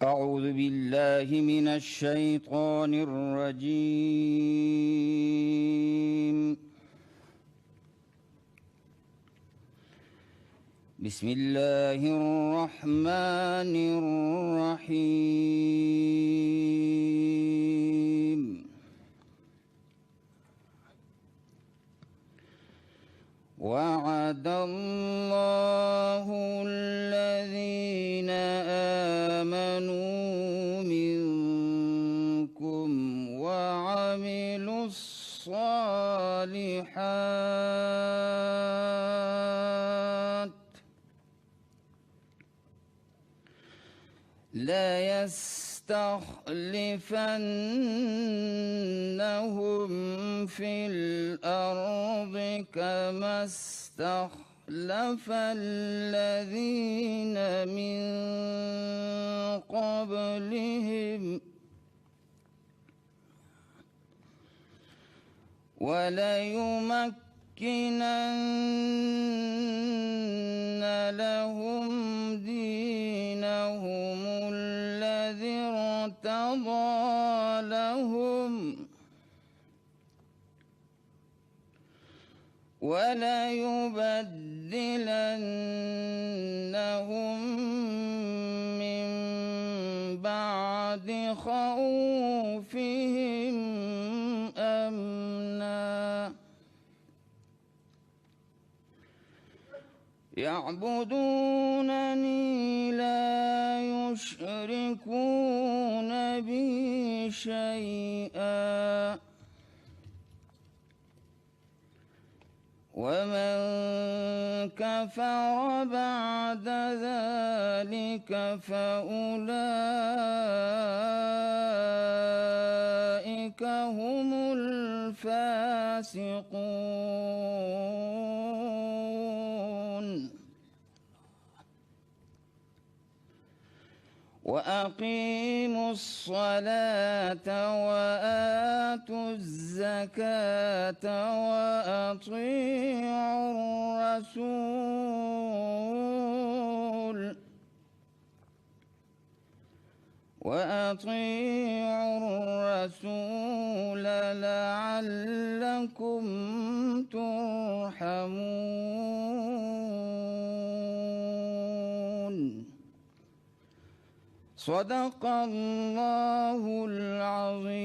أعوذ بالله من الشيطان الرجيم. بسم الله الرحمن الرحيم. وعد الله الذين آمنوا منكم وعملوا الصالحات ليستخلفنهم في الأرض كما استخلف الذين من قبلهم وليمكنن لهم دينهم الذي ارتضى لهم وليبدلنهم من بعد خوفهم أمنا يعبدونني لا يشركون بي شيئا ومن كفر بعد ذلك فأولئك هم الفاسقون. وأقيموا الصلاة وآتوا الزكاة وأطيعوا الرسول لعلكم ترحمون. صدق الله العظيم.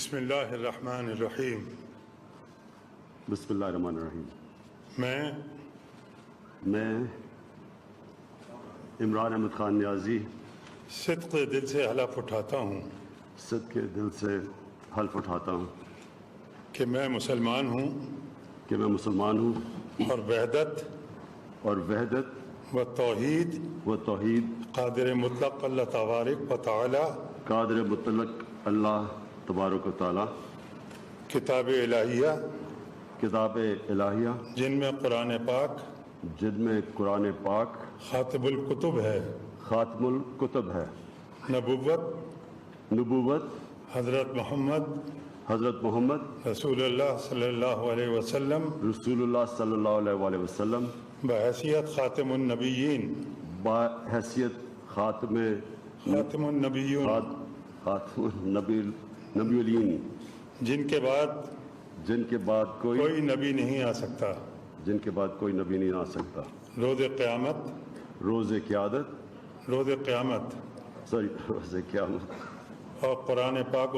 بسم اللہ الرحمن الرحیم. بسم اللہ الرحمن الرحیم. میں عمران احمد خان نیازی صدق دل سے حلف اٹھاتا ہوں صدق کے دل سے حلف اٹھاتا ہوں کہ میں مسلمان ہوں اور وحدت و توحید قادر مطلق اللہ تبارک و تعالی کتاب الہیہ جن میں قرآن پاک خاتم الکتب ہے نبوت حضرت محمد رسول اللہ صلی اللہ علیہ وسلم بحیثیت خاتم النبیین خاتم النبیین جن کے بعد کوئی نبی نہیں آ سکتا روز قیامت اور قرآن پاک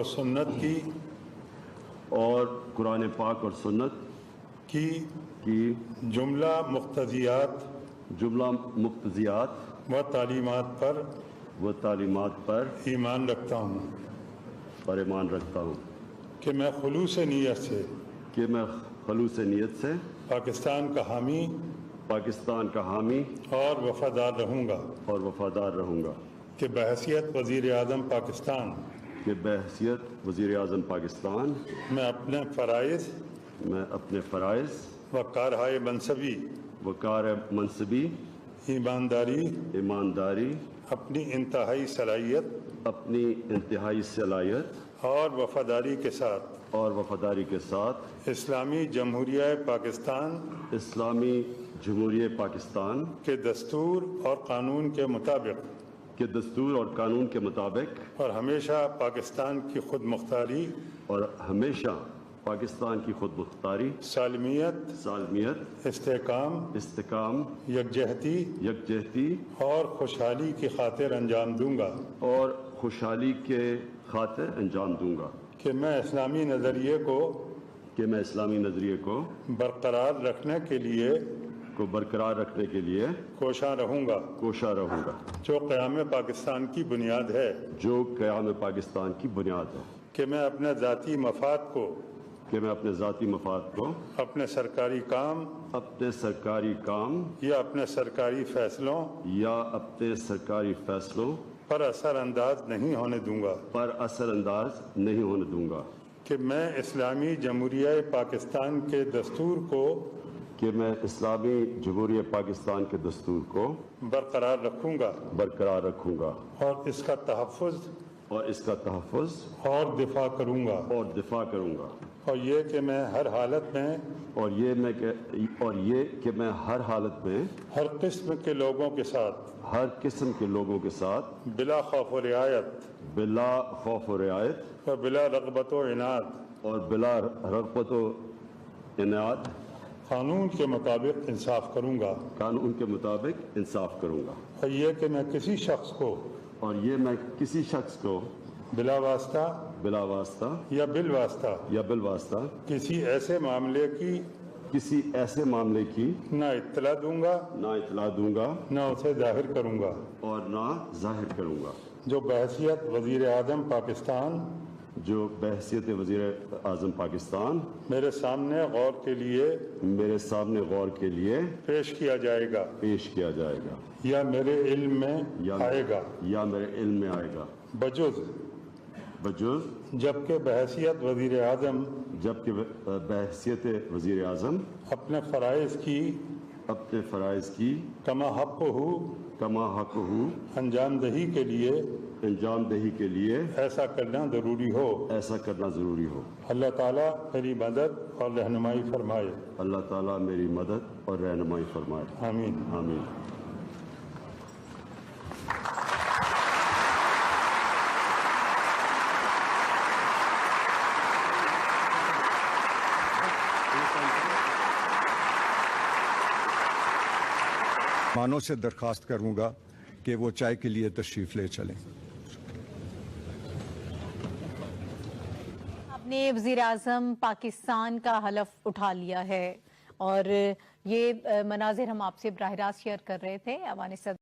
و سنت کی جملہ مقتضیات و تعلیمات پر ایمان رکھتا ہوں کہ میں خلوص نیت سے پاکستان کا حامی اور وفادار رہوں گا کہ بحیثیت وزیر اعظم پاکستان میں اپنے فرائض و کارہائے منصبی ایمانداری اپنی انتہائی صلاحیت اور وفاداری کے ساتھ اسلامی جمہوریہ پاکستان کے دستور اور قانون کے مطابق اور ہمیشہ پاکستان کی خود مختاری سالمیت استحکام یکجہتی اور خوشحالی کی خاطر انجام دوں گا کہ میں اسلامی نظریے کو برقرار رکھنے کے لیے کوشاں رہوں گا جو قیام پاکستان کی بنیاد ہے کہ میں اپنے ذاتی مفاد کو اپنے سرکاری کام یا اپنے سرکاری فیصلوں پر اثر انداز نہیں ہونے دوں گا کہ میں اسلامی جمہوریہ پاکستان کے دستور کو برقرار رکھوں گا اور اس کا تحفظ اور دفاع کروں گا اور یہ کہ میں ہر حالت میں ہر قسم کے لوگوں کے ساتھ بلا خوف و رعایت اور بلا رغبت و عناد قانون کے مطابق انصاف کروں گا اور یہ کہ میں کسی شخص کو بلا واسطہ یا بالواسطہ کسی ایسے معاملے کی نہ اطلاع دوں گا نہ اسے ظاہر کروں گا جو بحیثیت وزیر اعظم پاکستان میرے سامنے غور کے لیے پیش کیا جائے گا یا میرے علم میں آئے گا بجز جبکہ بحیثیت وزیر اعظم اپنے فرائض کی کما حق ہو انجام دہی کے لیے ایسا کرنا ضروری ہو اللہ تعالیٰ میری مدد اور رہنمائی فرمائے آمین. مہمانوں سے درخواست کروں گا کہ وہ چائے کے لیے تشریف لے چلیں. نے وزیر اعظم پاکستان کا حلف اٹھا لیا ہے اور یہ مناظر ہم آپ سے براہ راست شیئر کر رہے تھے. ایوان صدر